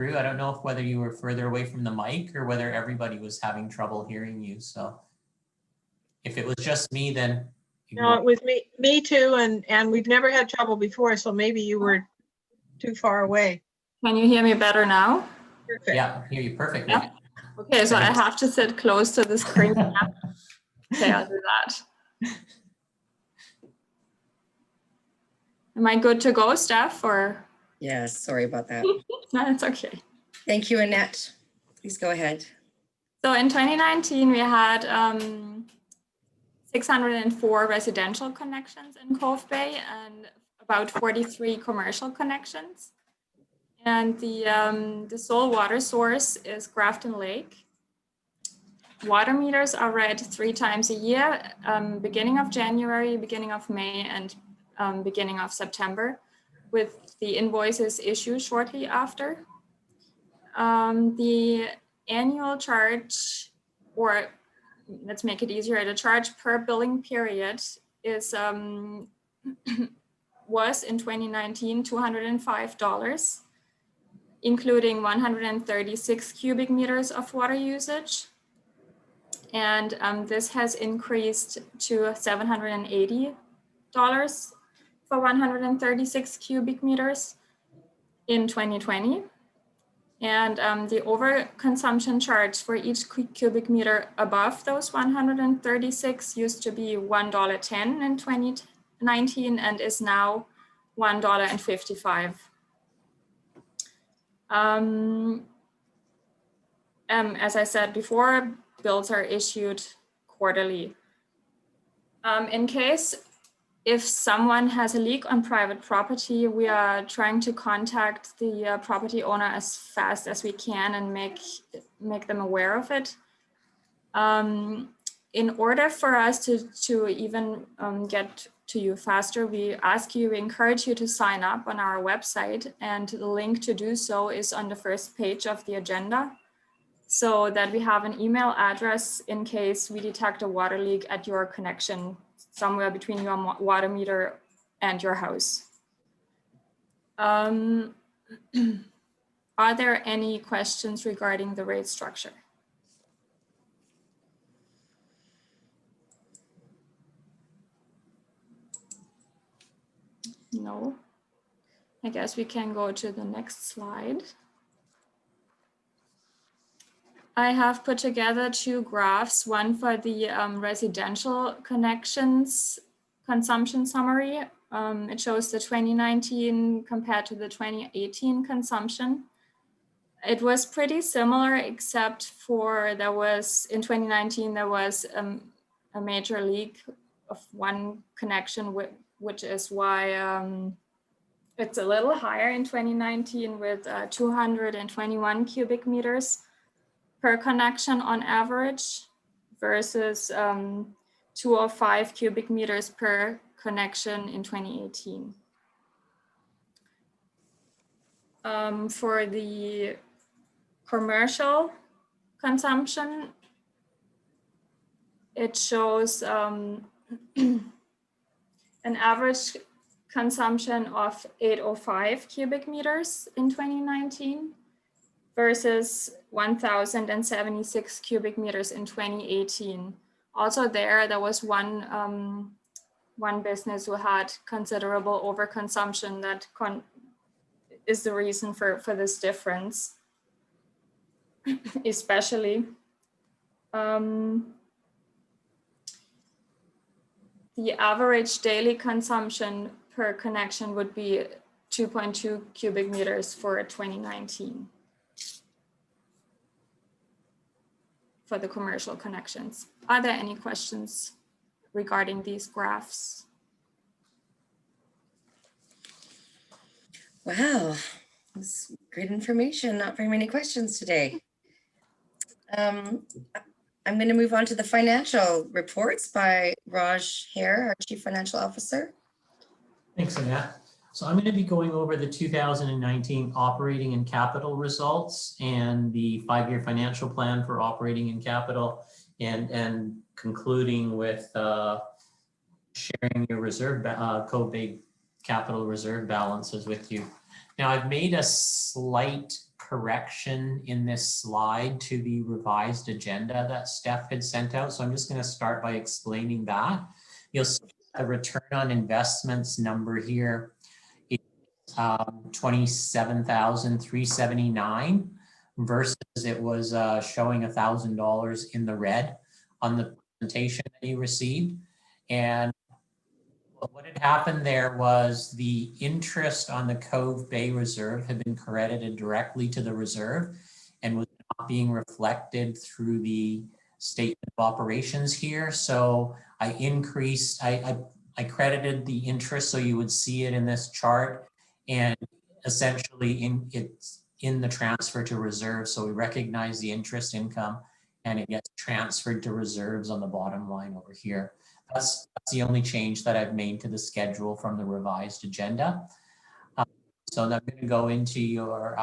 through. I don't know if whether you were further away from the mic or whether everybody was having trouble hearing you. So if it was just me, then No, it was me too, and we've never had trouble before, so maybe you were too far away. Can you hear me better now? Perfect. Yeah, I hear you perfectly. Yeah. Okay, so I have to sit close to the screen. Okay, I'll do that. Am I good to go, Steph, or? Yes, sorry about that. No, it's okay. Thank you, Annette. Please go ahead. So in 2019, we had 604 residential connections in Cove Bay and about 43 commercial connections. And the sole water source is Grafton Lake. Water meters are read 3 times a year, beginning of January, beginning of May, and beginning of September, with the invoices issued shortly after. The annual charge, or let's make it easier, the charge per billing period is was in 2019 $205, including 136 cubic meters of water usage. And this has increased to $780 for 136 cubic meters in 2020. And the overconsumption charge for each cubic meter above those 136 used to be $1.10 in 2019 and is now $1.55. As I said before, bills are issued quarterly. In case if someone has a leak on private property, we are trying to contact the property owner as fast as we can and make them aware of it. In order for us to even get to you faster, we encourage you to sign up on our website, and the link to do so is on the first page of the agenda, so that we have an email address in case we detect a water leak at your connection somewhere between your water meter and your house. Are there any questions regarding the rate structure? No. I guess we can go to the next slide. I have put together 2 graphs, one for the residential connections consumption summary. It shows the 2019 compared to the 2018 consumption. It was pretty similar, except for in 2019, there was a major leak of one connection, which is why it's a little higher in 2019 with 221 cubic meters per connection on average versus 205 cubic meters per connection in 2018. For the commercial consumption, it shows an average consumption of 805 cubic meters in 2019 versus 1,076 cubic meters in 2018. Also there was one business who had considerable overconsumption that is the reason for this difference, especially. The average daily consumption per connection would be 2.2 cubic meters for 2019 for the commercial connections. Are there any questions regarding these graphs? Wow, that's great information. Not very many questions today. I'm going to move on to the financial reports by Hayre, our Chief Financial Officer. Thanks, Annette. So I'm going to be going over the 2019 operating and capital results and the 5-year financial plan for operating and capital, and concluding with sharing your reserve Cove Bay capital reserve balances with you. Now I've made a slight correction in this slide to the revised agenda that Steph had sent out. So I'm just going to start by explaining that. You'll see a return on investments number here is 27,379 versus it was showing $1,000 in the red on the presentation that you received. And what had happened there was the interest on the Cove Bay Reserve had been credited directly to the reserve and was not being reflected through the statement of operations here. So I increased, I credited the interest so you would see it in this chart, and essentially it's in the transfer to reserve. So we recognize the interest income and it gets transferred to reserves on the bottom line over here. That's the only change that I've made to the schedule from the revised agenda. So I'm going to go into your,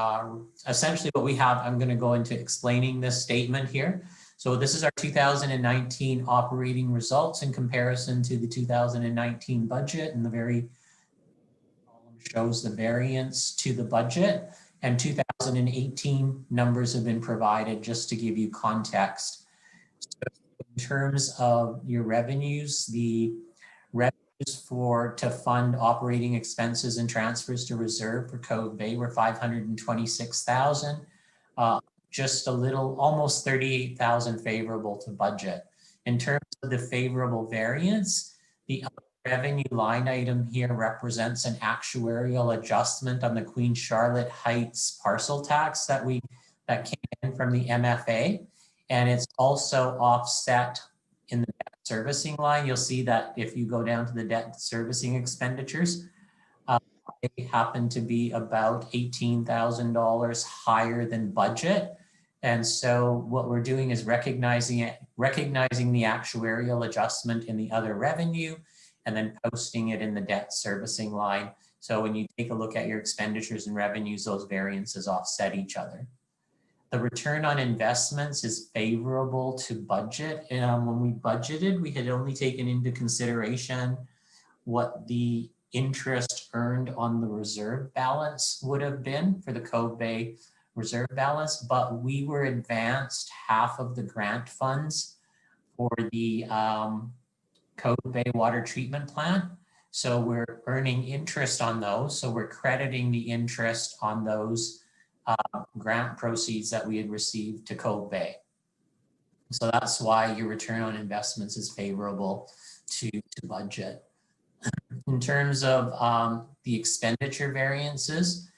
essentially what we have, I'm going to go into explaining this statement here. So this is our 2019 operating results in comparison to the 2019 budget, and the very column shows the variance to the budget, and 2018 numbers have been provided just to give you context. So in terms of your revenues, the revenues to fund operating expenses and transfers to reserve for Cove Bay were $526,000, just a little, almost 38,000 favorable to budget. In terms of the favorable variance, the revenue line item here represents an actuarial adjustment on the Queen Charlotte Heights parcel tax that came in from the MFA. And it's also offset in the debt servicing line. You'll see that if you go down to the debt servicing expenditures, they happen to be about $18,000 higher than budget. And so what we're doing is recognizing the actuarial adjustment in the other revenue and then posting it in the debt servicing line. So when you take a look at your expenditures and revenues, those variances offset each other. The return on investments is favorable to budget. When we budgeted, we had only taken into consideration what the interest earned on the reserve balance would have been for the Cove Bay reserve balance, but we were advanced half of the grant funds for the Cove Bay water treatment plant. So we're earning interest on those. So we're crediting the interest on those grant proceeds that we had received to Cove Bay. So that's why your return on investments is favorable to budget. In terms of the expenditure variances,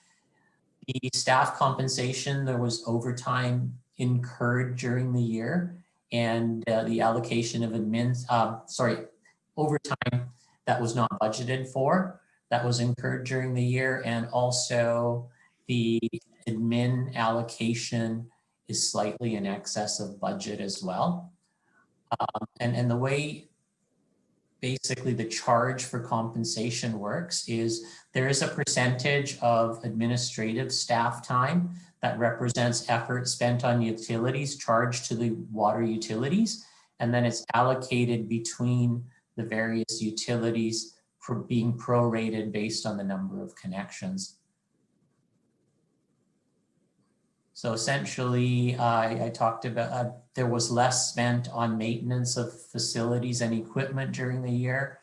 the staff compensation, there was overtime incurred during the year, and the allocation of overtime that was not budgeted for, that was incurred during the year, and also the admin allocation is slightly in excess of budget as well. And the way basically the charge for compensation works is there is a percentage of administrative staff time that represents effort spent on utilities charged to the water utilities, and then it's allocated between the various utilities for being prorated based on the number of connections. So essentially, I talked about there was less spent on maintenance of facilities and equipment during the year.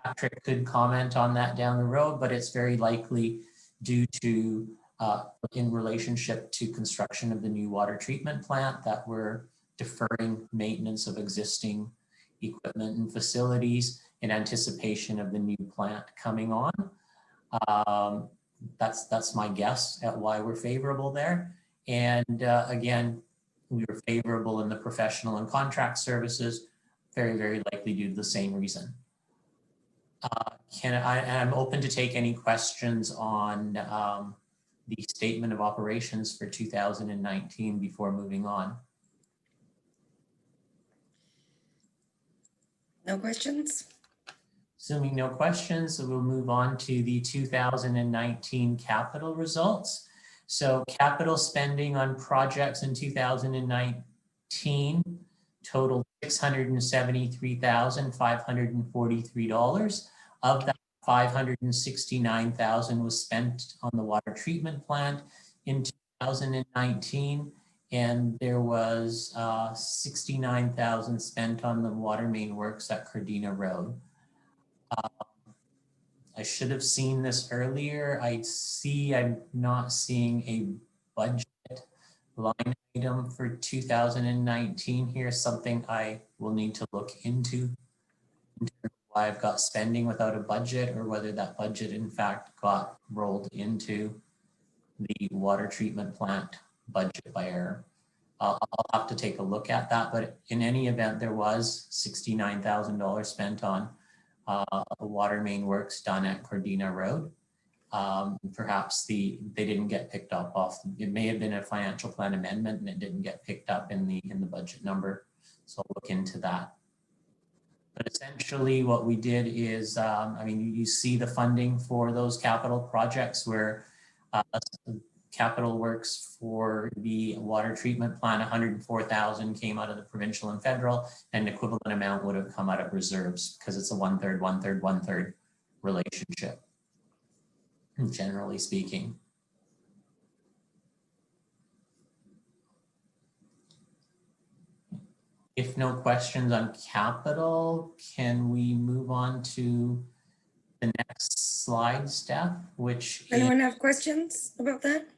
Patrick could comment on that down the road, but it's very likely due to, in relationship to construction of the new water treatment plant, that we're deferring maintenance of existing equipment and facilities in anticipation of the new plant coming on. That's my guess at why we're favorable there. And again, we were favorable in the professional and contract services, very, very likely due to the same reason. I'm open to take any questions on the statement of operations for 2019 before moving on. No questions? Assuming no questions, so we'll move on to the 2019 capital results. So capital spending on projects in 2019 totaled $673,543. Of that, $569,000 was spent on the water treatment plant in 2019, and there was 69,000 spent on the water main works at Cardina Road. I should have seen this earlier. I'm not seeing a budget line item for 2019 here, something I will need to look into why I've got spending without a budget, or whether that budget in fact got rolled into the water treatment plant budget by error. I'll have to take a look at that, but in any event, there was $69,000 spent on water main works done at Cardina Road. Perhaps they didn't get picked up off. It may have been a financial plan amendment and it didn't get picked up in the budget number. So I'll look into that. But essentially what we did is, I mean, you see the funding for those capital projects where capital works for the water treatment plant, 104,000 came out of the provincial and federal, and the equivalent amount would have come out of reserves because it's a 1/3, 1/3, 1/3 relationship, generally speaking. If no questions on capital, can we move on to the next slide, Steph, which Anyone have questions about that?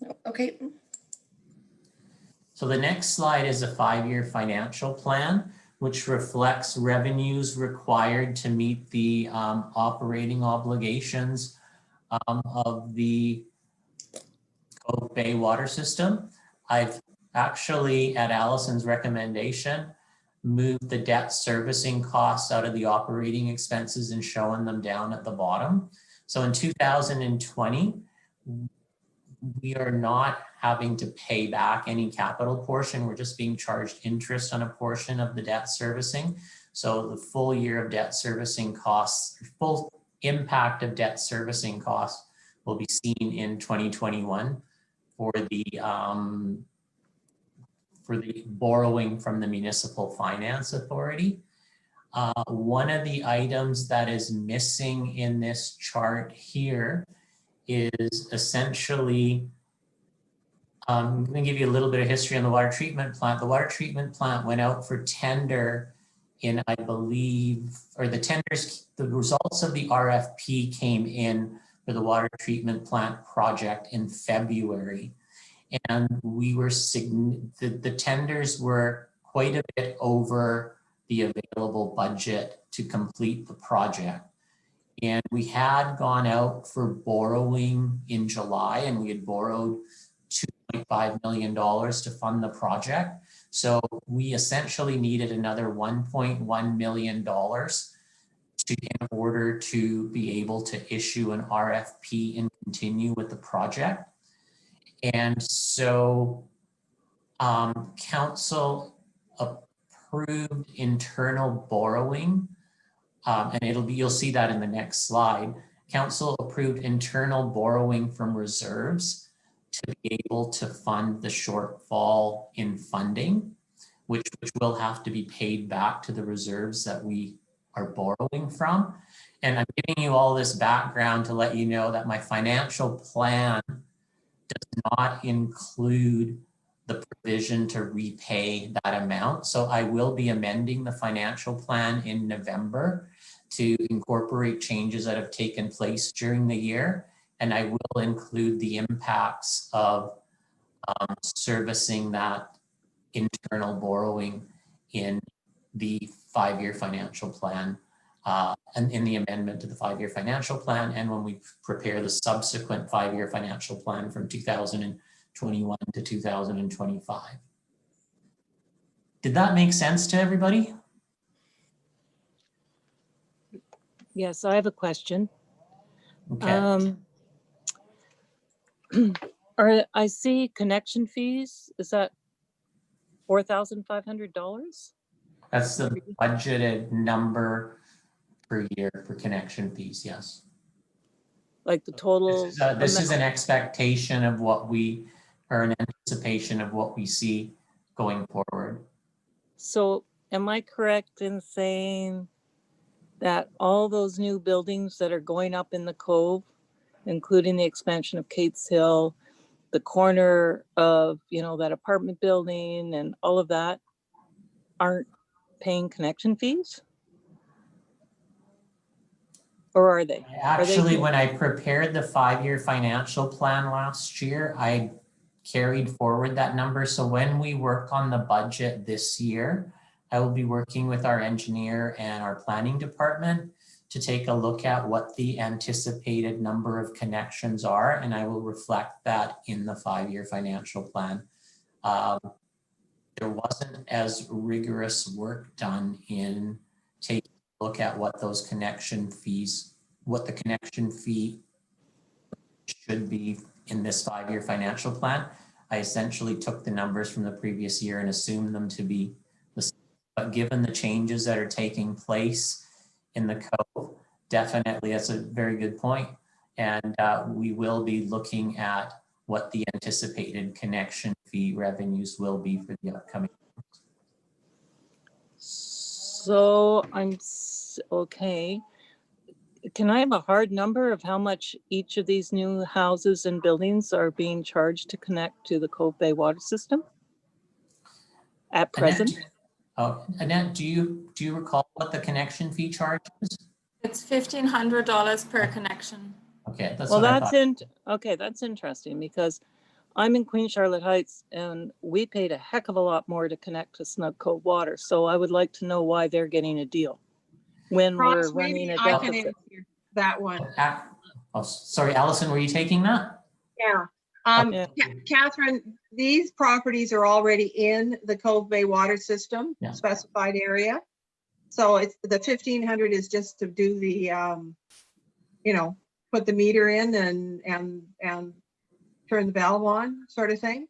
No, okay. So the next slide is a 5-year financial plan, which reflects revenues required to meet the operating obligations of the Cove Bay water system. I've actually, at Allison's recommendation, moved the debt servicing costs out of the operating expenses and showing them down at the bottom. So in 2020, we are not having to pay back any capital portion. We're just being charged interest on a portion of the debt servicing. So the full year of debt servicing costs, full impact of debt servicing costs will be seen in 2021 for the borrowing from the Municipal Finance Authority. One of the items that is missing in this chart here is essentially, I'm going to give you a little bit of history on the water treatment plant. The water treatment plant went out for tender in, I believe, or the results of the RFP came in for the water treatment plant project in February. And we were, the tenders were quite a bit over the available budget to complete the project. And we had gone out for borrowing in July, and we had borrowed $2.5 million to fund the project. So we essentially needed another $1.1 million in order to be able to issue an RFP and continue with the project. And so council approved internal borrowing, and you'll see that in the next slide. Council approved internal borrowing from reserves to be able to fund the shortfall in funding, which will have to be paid back to the reserves that we are borrowing from. And I'm giving you all this background to let you know that my financial plan does not include the provision to repay that amount. So I will be amending the financial plan in November to incorporate changes that have taken place during the year. And I will include the impacts of servicing that internal borrowing in the 5-year financial plan and in the amendment to the 5-year financial plan, and when we prepare the subsequent 5-year financial plan from 2021 to 2025. Did that make sense to everybody? Yes, I have a question. Okay. I see connection fees. Is that $4,500? That's the budgeted number per year for connection fees, yes. Like the total? This is an expectation of what we, or an anticipation of what we see going forward. So am I correct in saying that all those new buildings that are going up in the Cove, including the expansion of Kate's Hill, the corner of, that apartment building and all of that, aren't paying connection fees? Or are they? Actually, when I prepared the 5-year financial plan last year, I carried forward that number. So when we work on the budget this year, I will be working with our engineer and our planning department to take a look at what the anticipated number of connections are, and I will reflect that in the 5-year financial plan. There wasn't as rigorous work done in taking a look at what those connection fees, what the connection fee should be in this 5-year financial plan. I essentially took the numbers from the previous year and assumed them to be the same. But given the changes that are taking place in the Cove, definitely that's a very good point. And we will be looking at what the anticipated connection fee revenues will be for the upcoming. So okay. Can I have a hard number of how much each of these new houses and buildings are being charged to connect to the Cove Bay water system at present? Annette, do you recall what the connection fee charge is? It's $1,500 per connection. Okay, that's Well, what I thought. okay, that's interesting because I'm in Queen Charlotte Heights and we paid a heck of a lot more to connect to Snug Cove Water. So I would like to know why they're getting a deal when we're Ross, running maybe a I can deficit. answer that one. Oh, sorry, Allison, were you taking that? Yeah. Yeah. Catherine, these properties are already in the Cove Bay water system, Yeah. specified area. So it's the 1,500 is just to do the, put the meter in and turn the valve on, sort of thing.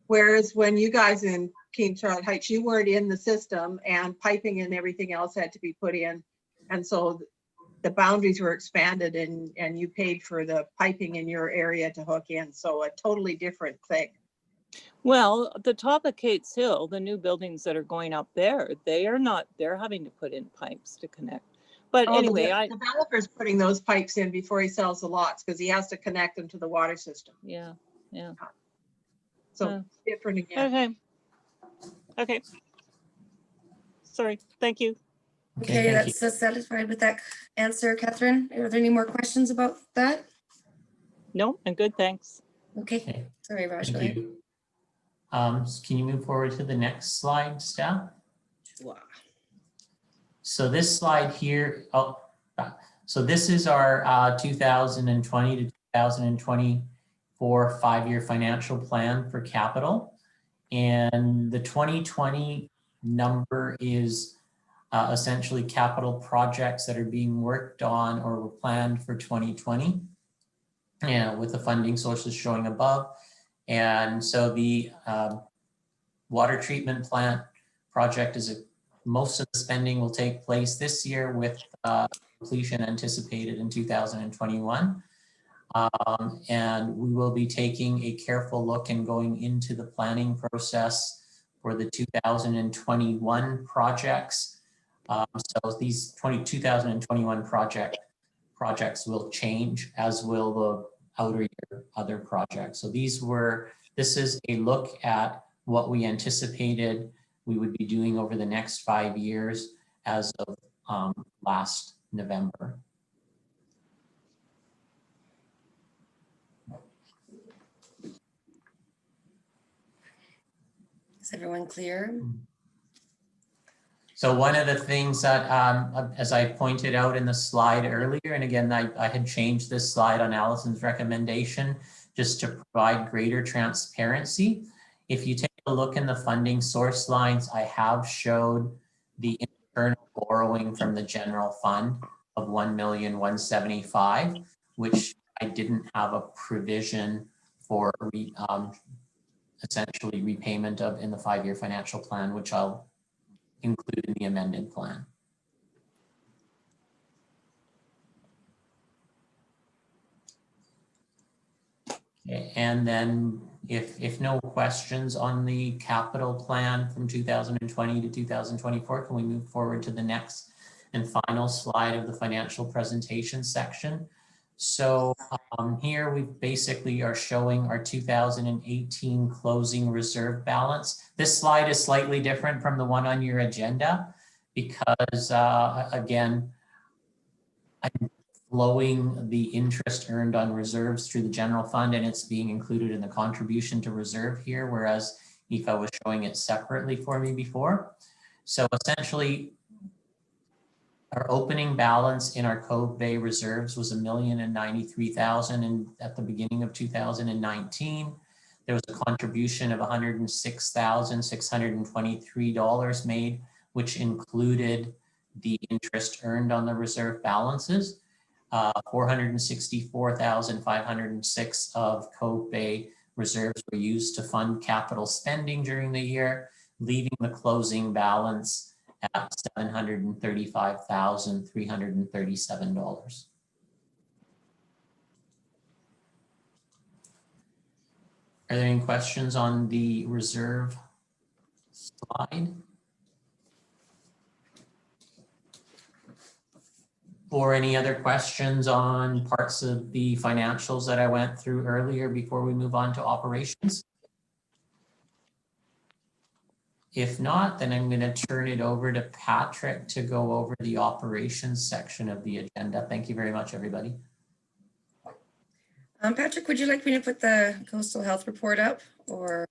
Whereas when you guys in King Charlotte Heights, you weren't in the system and piping and everything else had to be put in. And so the boundaries were expanded and you paid for the piping in your area to hook in. So a totally different thing. Well, the top of Kate's Hill, the new buildings that are going up there, they're having to put in pipes to connect. But anyway, the developer's putting those pipes in before he sells the lots because he has to connect them to the water system. yeah. So different again. Okay. Sorry, thank you. Okay, thank you. that's satisfied with that answer, Catherine. Are there any more questions about that? No, I'm good, thanks. Okay, Okay, sorry, Raj, go thank ahead. you. Can you move forward to the next slide, staff? Wow. So this slide here, so this is our 2020 to 2024 5-year financial plan for capital. And the 2020 number is essentially capital projects that are being worked on or were planned for 2020, and with the funding sources showing above. And so the water treatment plant project is most of the spending will take place this year with completion anticipated in 2021. And we will be taking a careful look and going into the planning process for the 2021 projects. So these 2021 projects will change, as will the outer year other projects. So this is a look at what we anticipated we would be doing over the next 5 years as of last November. Is everyone clear? So one of the things that, as I pointed out in the slide earlier, and again, I had changed this slide on Allison's recommendation just to provide greater transparency. If you take a look in the funding source lines, I have showed the internal borrowing from the general fund of $1,175,000, which I didn't have a provision for essentially repayment of in the 5-year financial plan, which I'll include in the amended plan. Okay, and then if no questions on the capital plan from 2020 to 2024, can we move forward to the next and final slide of the financial presentation section. So here we basically are showing our 2018 closing reserve balance. This slide is slightly different from the one on your agenda because again, I'm flowing the interest earned on reserves through the general fund and it's being included in the contribution to reserve here, whereas Aoife was showing it separately for me before. So essentially, our opening balance in our Cove Bay reserves was $1,093,000 and at the beginning of 2019. There was a contribution of $106,623 made, which included the interest earned on the reserve balances. 464,506 of Cove Bay reserves were used to fund capital spending during the year, leaving the closing balance at $735,337. Are there any questions on the reserve slide? Or any other questions on parts of the financials that I went through earlier before we move on to operations? If not, then I'm going to turn it over to Patrick to go over the operations section of the agenda. Thank you very much, everybody. Patrick, would you like me to put the coastal health report up or?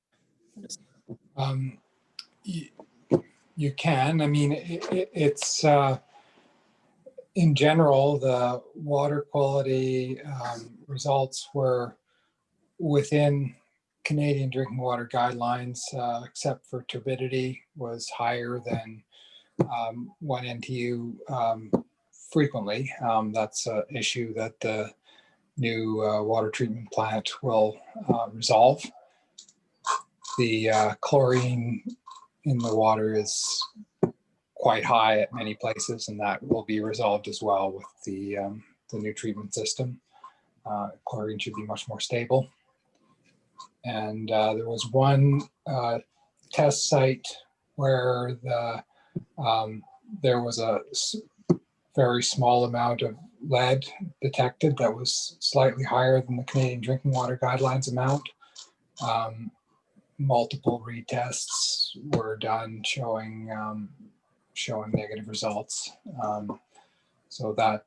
You can. I mean, it's in general, the water quality results were within Canadian drinking water guidelines, except for turbidity was higher than 1 NTU frequently. That's an issue that the new water treatment plant will resolve. The chlorine in the water is quite high at many places, and that will be resolved as well with the new treatment system. Chlorine should be much more stable. And there was one test site where there was a very small amount of lead detected that was slightly higher than the Canadian drinking water guidelines amount. Multiple retests were done showing negative results. So that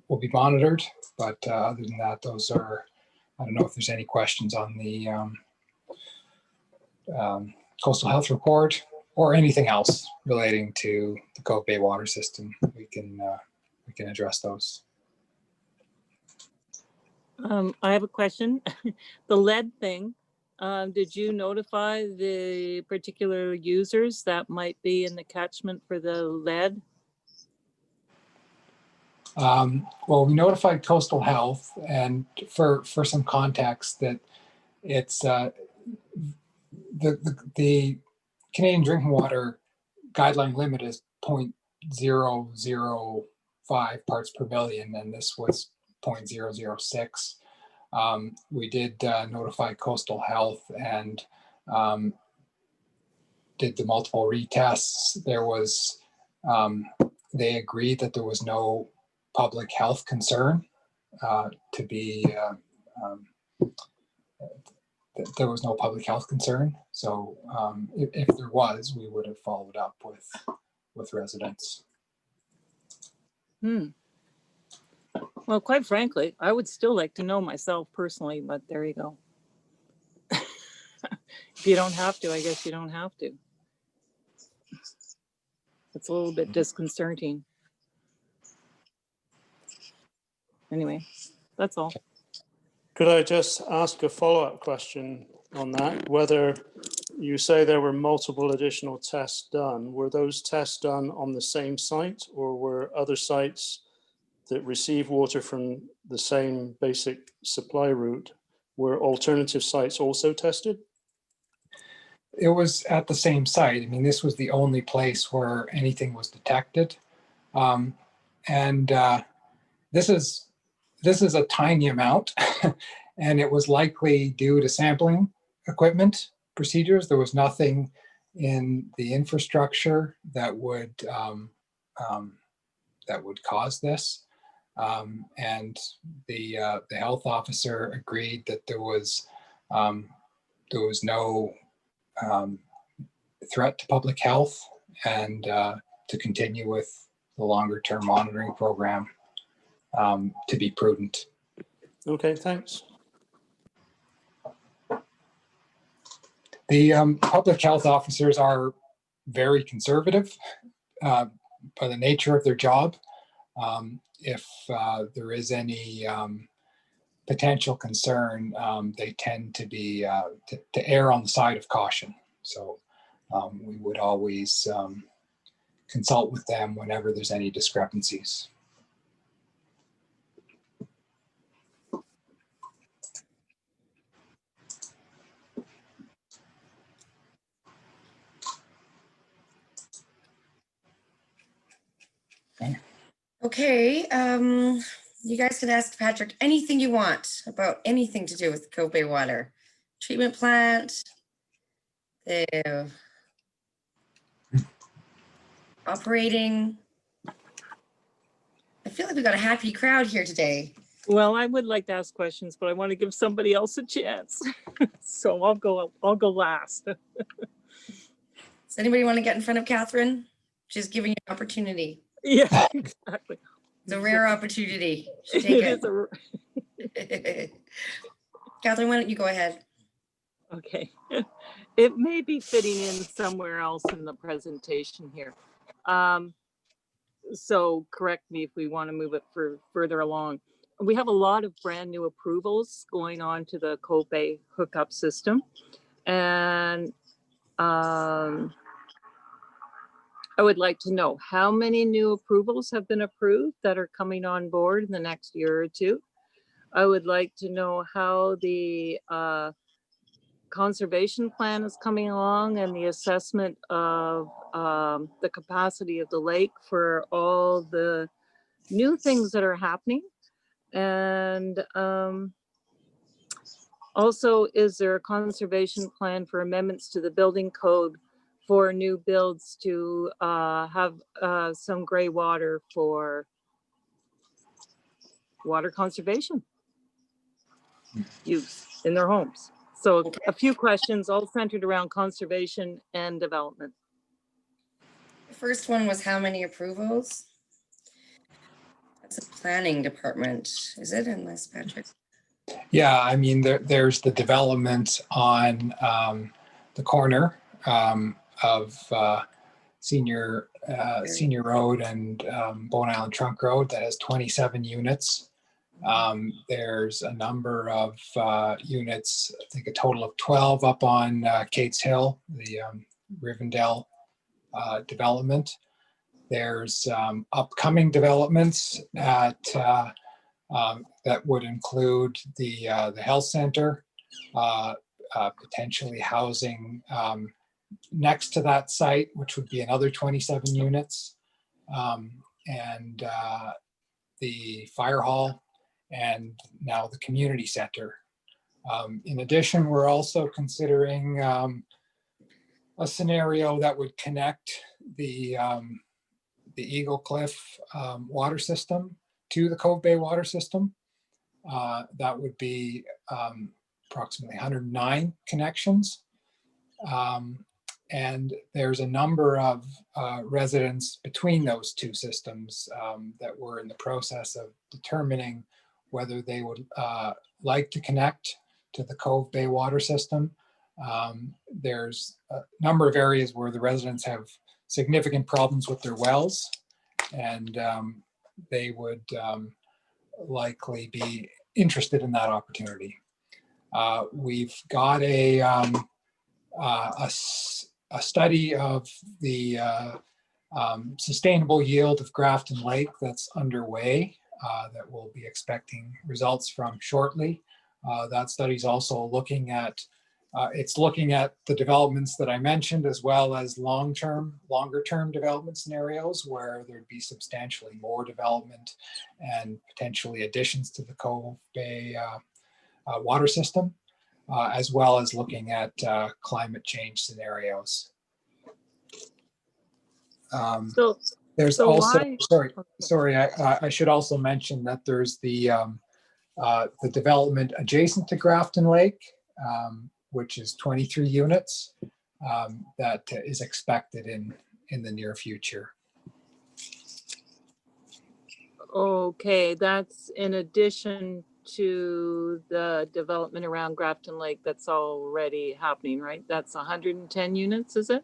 will be monitored, but other than that, those are, I don't know if there's any questions on the coastal health report or anything else relating to the Cove Bay water system. We can address those. I have a question. The lead thing, did you notify the particular users that might be in the catchment for the lead? Well, we notified Coastal Health, and for some context, that it's the Canadian drinking water guideline limit is 0.005 parts per billion, and this was 0.006. We did notify Coastal Health and did the multiple retests. There was, they agreed that there was no public health concern there was no public health concern. So if there was, we would have followed up with residents. Well, quite frankly, I would still like to know myself personally, but there you go. If you don't have to, I guess you don't have to. It's a little bit disconcerting. Anyway, that's all. Could I just ask a follow-up question on that? Whether you say there were multiple additional tests done, were those tests done on the same site, or were other sites that receive water from the same basic supply route, were alternative sites also tested? It was at the same site. I mean, this was the only place where anything was detected. This is a tiny amount, and it was likely due to sampling equipment procedures. There was nothing in the infrastructure that would that would cause this. And the health officer agreed that there was no threat to public health, and to continue with the longer term monitoring program to be prudent. Okay, thanks. The public health officers are very conservative by the nature of their job. If there is any potential concern, they tend to be to err on the side of caution. So we would always consult with them whenever there's any discrepancies. Okay, you guys can ask Patrick anything you want about anything to do with Cove Bay Water treatment plant, the operating. I feel like we got a happy crowd here today. Well, I would like to ask questions, but I want to give somebody else a chance. So I'll go last. Does anybody want to get in front of Catherine? She's giving you an opportunity. Yeah, exactly. It's a rare opportunity. Take It it. is Catherine, why don't you go ahead? okay. It may be fitting in somewhere else in the presentation here. So correct me if we want to move it further along. We have a lot of brand new approvals going on to the Cove Bay hookup system. And I would like to know how many new approvals have been approved that are coming on board in the next year or two. I would like to know how the conservation plan is coming along and the assessment of the capacity of the lake for all the new things that are happening. And also, is there a conservation plan for amendments to the building code for new builds to have some gray water for water conservation use in their homes? So a few questions all centered around conservation and development. The first one was how many approvals? That's a planning department, is it, unless Patrick? Yeah, I mean, there's the development on the corner of Senior Road and Bowen Island Trunk Road that has 27 units. There's a number of units, I think a total of 12 up on Kate's Hill, the Rivendell development. There's upcoming developments at that would include the health center, potentially housing next to that site, which would be another 27 units, and the fire hall, and now the community center. In addition, we're also considering a scenario that would connect the Eagle Cliff water system to the Cove Bay water system. That would be approximately 109 connections. And there's a number of residents between those two systems that we're in the process of determining whether they would like to connect to the Cove Bay water system. There's a number of areas where the residents have significant problems with their wells, and they would likely be interested in that opportunity. We've got a study of the sustainable yield of Grafton Lake that's underway that we'll be expecting results from shortly. That study is also looking at the developments that I mentioned, as well as longer term development scenarios where there'd be substantially more development and potentially additions to the Cove Bay water system, as well as looking at climate change scenarios. So There's So also, why- sorry, I should also mention that there's the development adjacent to Grafton Lake, which is 23 units, that is expected in the near future. Okay, that's in addition to the development around Grafton Lake that's already happening, right? That's 110 units, is it?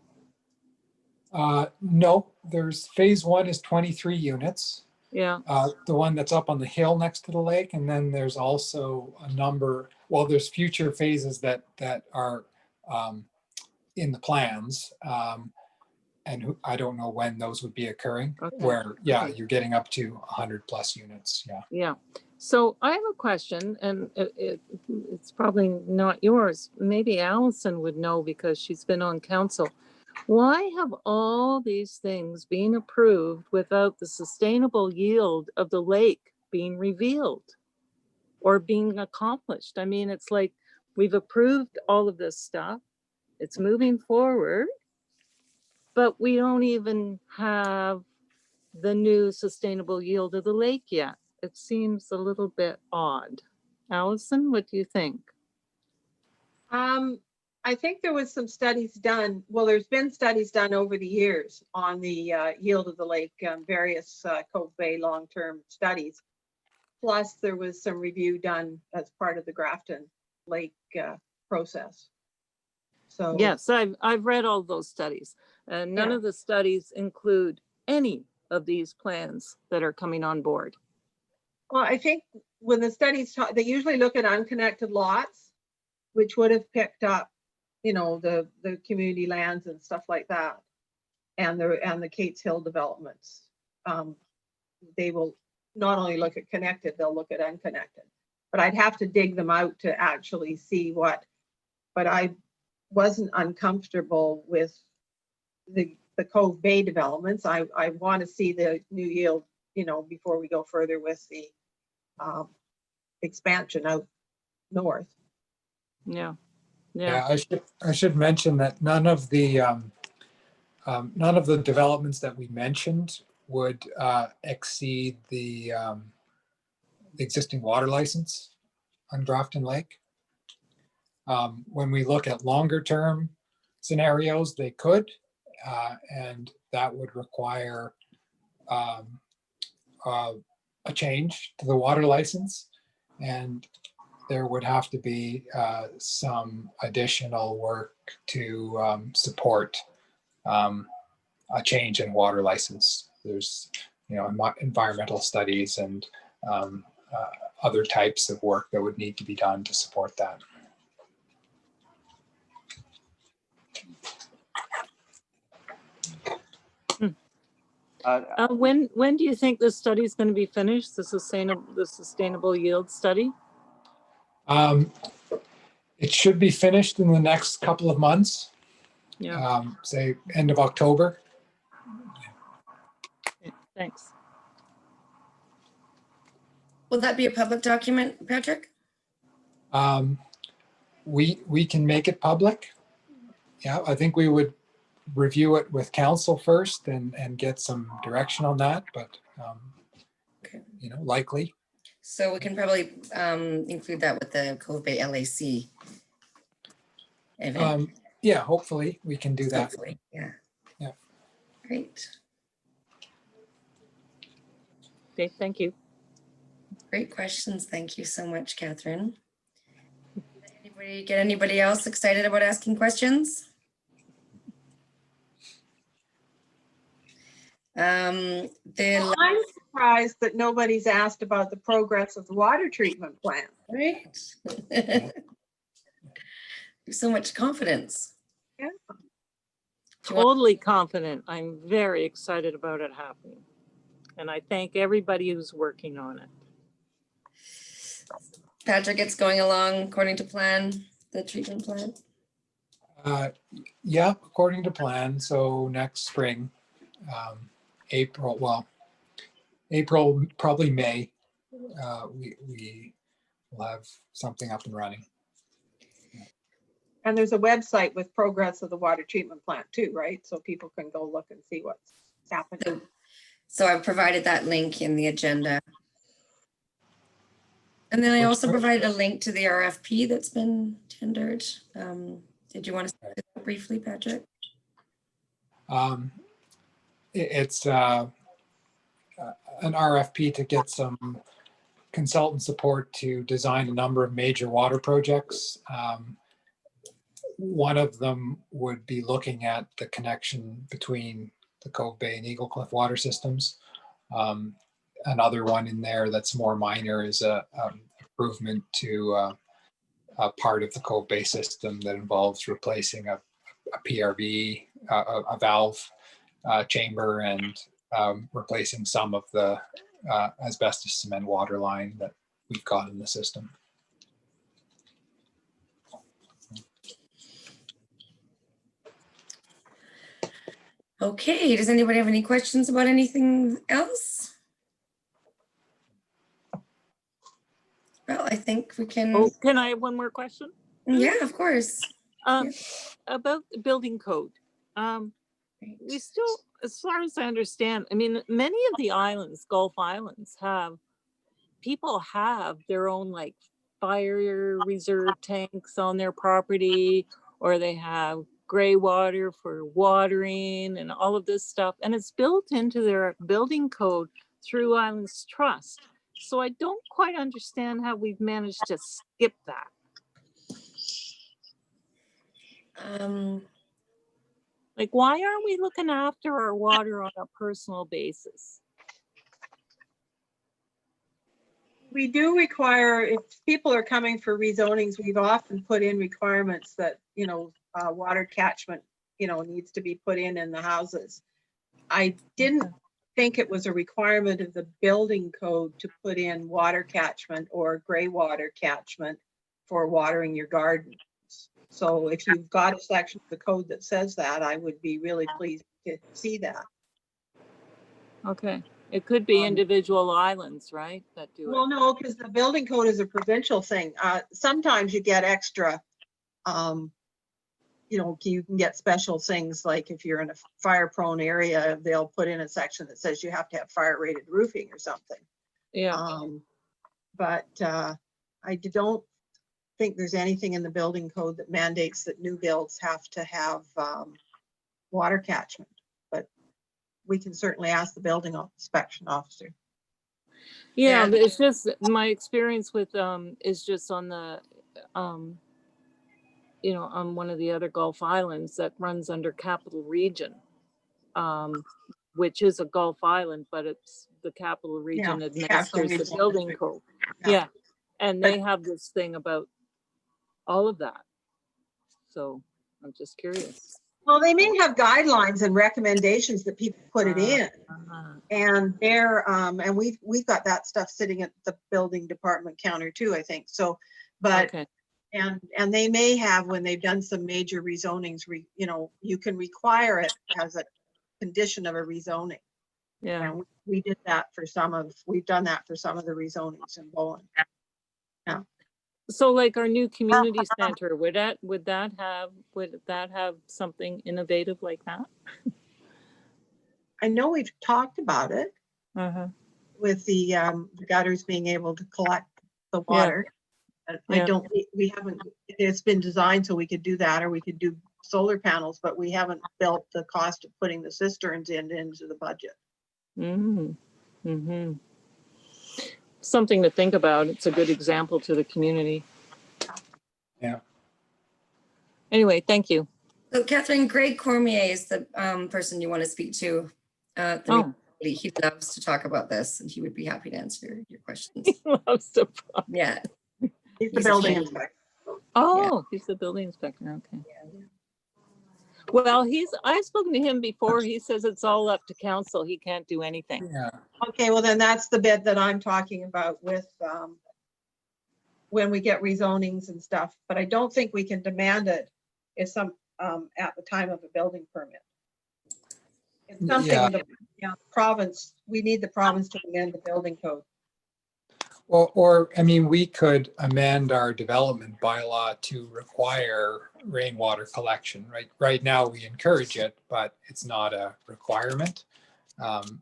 No, there's phase 1 is 23 units. Yeah, The one that's up on the hill next to the lake, and then there's also a number, well, there's future phases that are in the plans. And I don't know when those would be occurring, Okay, where, yeah, okay. you're getting up to 100 plus units, yeah. yeah. So I have a question, and it's probably not yours. Maybe Allison would know because she's been on council. Why have all these things been approved without the sustainable yield of the lake being revealed or being accomplished? I mean, it's like we've approved all of this stuff. It's moving forward, but we don't even have the new sustainable yield of the lake yet. It seems a little bit odd. Allison, what do you think? I think there was some studies done. Well, there's been studies done over the years on the yield of the lake, various Cove Bay long-term studies. Plus, there was some review done as part of the Grafton Lake process. So Yes, I've read all those studies, and none Yeah. of the studies include any of these plans that are coming on board. Well, I think when the studies talk, they usually look at unconnected lots, which would have picked up, you know, the community lands and stuff like that, and the Kate's Hill developments. They will not only look at connected, they'll look at unconnected. But I'd have to dig them out to actually see what. But I wasn't uncomfortable with the Cove Bay developments. I want to see the new yield, you know, before we go further with the expansion out north. Yeah, Yeah, yeah, I should mention that none of the developments that we mentioned would exceed the existing water license on Grafton Lake. When we look at longer term scenarios, they could, and that would require a change to the water license, and there would have to be some additional work to support a change in water license. There's, you know, environmental studies and other types of work that would need to be done to support that. when do you think this study is going to be finished? The sustainable yield study? It should be finished in the next couple of months, Yeah, say end of October. thanks. Will that be a public document, Patrick? We can make it public. Yeah, I think we would review it with council first and get some direction on that, but Okay. you know, likely. So we can probably include that with the Cove Bay LAC event. Yeah, hopefully we can do that. Hopefully, yeah. Yeah. Great, Okay, thank you. great questions. Thank you so much, Catherine. Get anybody else excited about asking questions? I'm surprised that nobody's asked about the progress of the water treatment plant. Right. So much confidence. Yeah. Totally confident. I'm very excited about it happening. And I thank everybody who's working on it. Patrick, it's going along according to plan, the treatment plan? Yeah, according to plan. So next spring, April, probably May, we will have something up and running. And there's a website with progress of the water treatment plant too, right? So people can go look and see what's happening. So I've provided that link in the agenda. And then I also provided a link to the RFP that's been tendered. Did you want to say that briefly, Patrick? It's an RFP to get some consultant support to design a number of major water projects. One of them would be looking at the connection between the Cove Bay and Eagle Cliff water systems. Another one in there that's more minor is a improvement to a part of the Cove Bay system that involves replacing a PRV, a valve chamber, and replacing some of the asbestos cement water line that we've got in the system. Okay, does anybody have any questions about anything else? Well, I think we can. Oh, can I have one more question? Yeah, of course. About the building code. We still, as far as I understand, I mean, many of the islands, Gulf Islands, people have their own like fire reserve tanks on their property, or they have gray water for watering and all of this stuff. And it's built into their building code through Islands Trust. So I don't quite understand how we've managed to skip that. Like, why aren't we looking after our water on a personal basis? We do require, if people are coming for rezonings, we've often put in requirements that, you know, water catchment, you know, needs to be put in the houses. I didn't think it was a requirement of the building code to put in water catchment or gray water catchment for watering your garden. So if you've got a section of the code that says that, I would be really pleased to see that. Okay, it could be individual islands, right, that do it? Well, no, because the building code is a provincial thing. Sometimes you get extra, you know, you can get special things, like if you're in a fire prone area, they'll put in a section that says you have to have fire rated roofing or something. Yeah. But I don't think there's anything in the building code that mandates that new builds have to have water catchment, but we can certainly ask the building inspection officer. Yeah, And- but it's just my experience with is just on the you know, on one of the other Gulf Islands that runs under Capital Region, which is a Gulf Island, but it's the Capital Region administers the Region building District. code. Yeah. Yeah, and they have this thing about all of that. So I'm just curious. Well, they may have guidelines and recommendations that people put it in, and they're and we've got that stuff sitting at the building department counter too, I think. So, but Okay. and they may have, when they've done some major rezonings, you know, you can require it as a condition of a rezoning. Yeah. And we did that for we've done that for some of the rezonings in Bowen. Yeah. So like our new community center, would that have something innovative like that? I know we've talked about it Uh-huh. with the gutters being able to collect the water. I don't, we haven't, it's been designed so we could do that, or we could do solar panels, but we haven't built the cost of putting the cisterns into the budget. Mm-hmm. Mm-hmm. Something to think about. It's a good example to the community. Yeah. Anyway, thank you. So Catherine, Greg Cormier is the person you want to speak to. He loves to talk about this, and he would be happy to answer your questions. He loves to. Yeah. He's the He's a building champ. inspector. Oh, he's the building inspector. Okay. Well, I've spoken to him before. He says it's all up to council. He can't do anything. Yeah. Okay, well then that's the bit that I'm talking about with when we get rezonings and stuff, but I don't think we can demand it at the time of a building permit. It's something the province, we need the province to amend the building code. Well, or, I mean, we could amend our development bylaw to require rainwater collection, right? Right now, we encourage it, but it's not a requirement.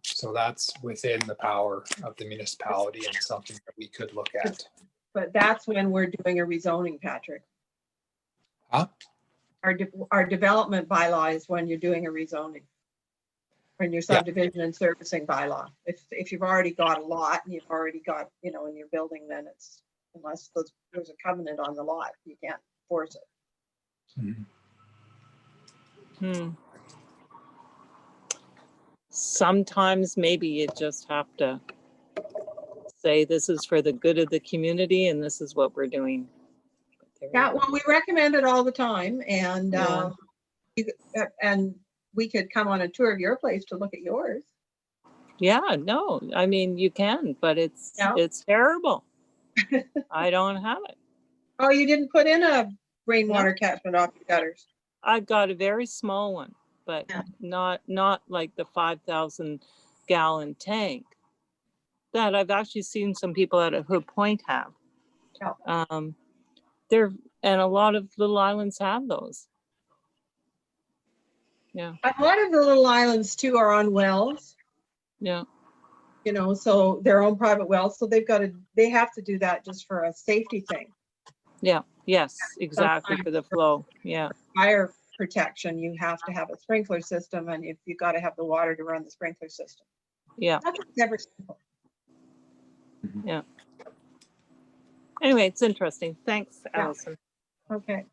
So that's within the power of the municipality and something that we could look at. But that's when we're doing a rezoning, Patrick. Huh? Our development bylaw is when you're doing a rezoning. When your subdivision and servicing bylaw. If you've already got a lot and you've already got, you know, in your building, then it's, unless there's a covenant on the lot, you can't force it. Mhm. Hmm. Sometimes maybe you just have to say this is for the good of the community and this is what we're doing. Yeah, well, we recommend it all the time, and Yeah. and we could come on a tour of your place to look at yours. Yeah, no, I mean, you can, but it's terrible. I don't have it. Oh, you didn't put in a rainwater catchment off your gutters? I've got a very small one, but Yeah. not like the 5,000 gallon tank that I've actually seen some people out at Hood Point have. Yeah. There, and a lot of little islands have those. Yeah, A lot of the little islands too are on wells, yeah, you know, so their own private wells. So they have to do that just for a safety thing. yeah, yes, exactly, for the flow. Yeah, Fire protection, you have to have a sprinkler system, and if you got to have the water to run the sprinkler system. yeah, Nothing's ever simple. yeah. Anyway, it's interesting. Thanks, Yeah. Allison. Okay.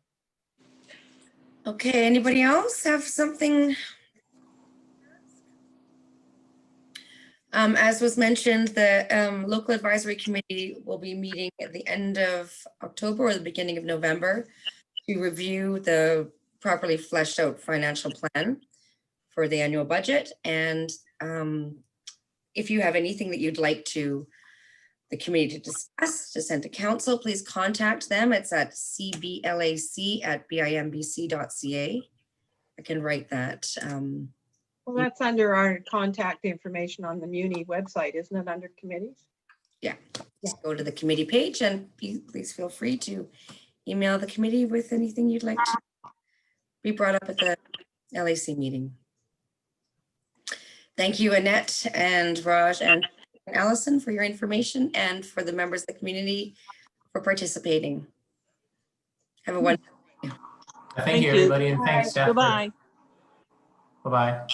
Okay, anybody else have something? As was mentioned, the local advisory committee will be meeting at the end of October or the beginning of November to review the properly fleshed out financial plan for the annual budget. And if you have anything that you'd like the committee to discuss, to send to council, please contact them. It's at cblac@bimbc.ca. I can write that. Well, that's under our contact information on the Muni website, isn't it, under committees? Just go to the committee page and please feel free to email the committee with anything you'd like to be brought up at the LAC meeting. Thank you, Annette and Raj and Allison, for your information and for the members of the community for participating. Have a wonderful day. Thank you, everybody, and thanks, Steph. Goodbye. Bye-bye.